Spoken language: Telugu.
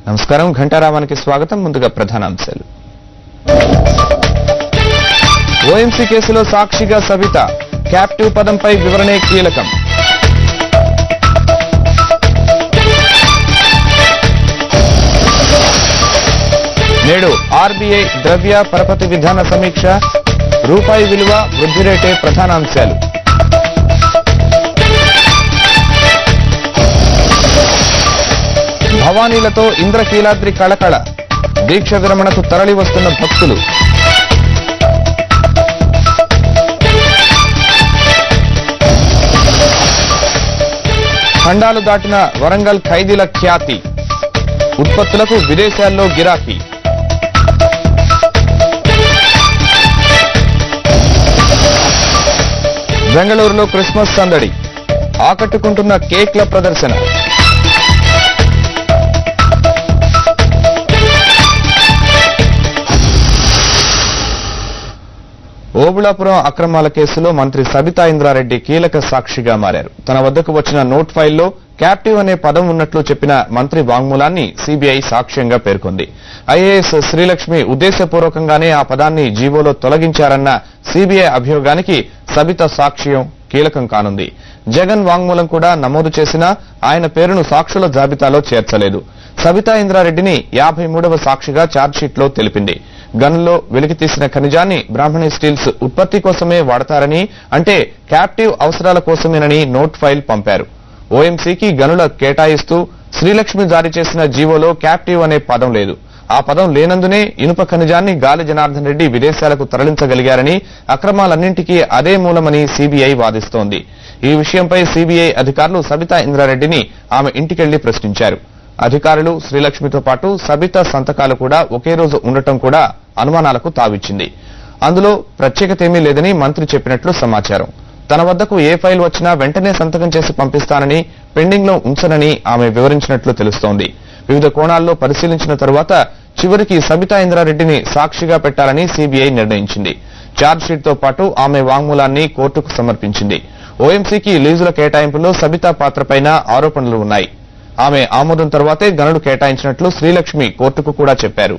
నమస్కారం ఘంటారావానికి స్వాగతం. ముందుగా ప్రధానాంశాలు. ఓఎంసీ కేసులో సాక్షిగా సవిత, క్యాప్టివ్ పదంపై వివరణే కీలకం. నేడు ఆర్బీఐ ద్రవ్య పరపతి విధాన సమీక్ష, రూపాయి విలువ వృద్ధి రేటే ప్రధానాంశాలు. భవానీలతో ఇంద్రకీలాద్రి కళకళ, దీక్ష విరమణకు తరలి వస్తున్న భక్తులు. ఖండాలు దాటిన వరంగల్ ఖైదీల ఖ్యాతి, ఉత్పత్తులకు విదేశాల్లో గిరాకీ. బెంగళూరులో క్రిస్మస్ సందడి, ఆకట్టుకుంటున్న కేక్ల ప్రదర్శన. ఓబుళాపురం అక్రమాల కేసులో మంత్రి సబితా ఇంద్రారెడ్డి కీలక సాక్షిగా మారారు. తన వద్దకు వచ్చిన నోట్ ఫైల్లో క్యాప్టివ్ అనే పదం ఉన్నట్లు చెప్పిన మంత్రి వాంగ్మూలాన్ని సీబీఐ సాక్ష్యంగా పేర్కొంది. ఐఏఎస్ శ్రీలక్ష్మి ఉద్దేశపూర్వకంగానే ఆ పదాన్ని జీవోలో తొలగించారన్న సీబీఐ అభియోగానికి సబిత సాక్ష్యం కీలకం కానుంది. జగన్ వాంగ్మూలం కూడా నమోదు చేసినా ఆయన పేరును సాక్షుల జాబితాలో చేర్చలేదు. సబితా ఇంద్రారెడ్డిని 53వ సాక్షిగా ఛార్జ్షీట్లో తెలిపింది. గనుల్లో వెలికితీసిన ఖనిజాన్ని బ్రాహ్మణి స్టీల్స్ ఉత్పత్తి కోసమే వాడతారని, అంటే క్యాప్టివ్ అవసరాల కోసమేనని నోట్ ఫైల్ పంపారు. ఓఎంసీకి గనుల కేటాయిస్తూ శ్రీలక్ష్మి జారీ చేసిన జీవోలో క్యాప్టివ్ అనే పదం లేదు. ఆ పదం లేనందునే ఇనుప ఖనిజాన్ని గాలి జనార్దన్ రెడ్డి విదేశాలకు తరలించగలిగారని, అక్రమాలన్నింటికీ అదే మూలమని సీబీఐ వాదిస్తోంది. ఈ విషయంపై సీబీఐ అధికారులు సబితా ఇంద్రారెడ్డిని ఆమె ఇంటికెళ్లి ప్రశ్నించారు. అధికారులు శ్రీలక్ష్మితో పాటు సబితా సంతకాలు కూడా ఒకే రోజు ఉండటం కూడా అనుమానాలకు తావిచ్చింది. అందులో ప్రత్యేకతేమీ లేదని మంత్రి చెప్పినట్లు సమాచారం. తన వద్దకు ఏ ఫైల్ వచ్చినా వెంటనే సంతకం చేసి పంపిస్తానని, పెండింగ్ లో ఉంచనని ఆమె వివరించినట్లు తెలుస్తోంది. వివిధ కోణాల్లో పరిశీలించిన తరువాత చివరికి సబితా ఇంద్రారెడ్డిని సాక్షిగా పెట్టాలని సీబీఐ నిర్ణయించింది. ఛార్జ్షీట్తో పాటు ఆమె వాంగ్మూలాన్ని కోర్టుకు సమర్పించింది. ఓఎంసీకి లీజుల కేటాయింపులో సబితా పాత్రపైన ఆరోపణలు ఉన్నాయి. ఆమె ఆమోదం తర్వాతే గనులు కేటాయించినట్లు శ్రీలక్ష్మి కోర్టుకు కూడా చెప్పారు.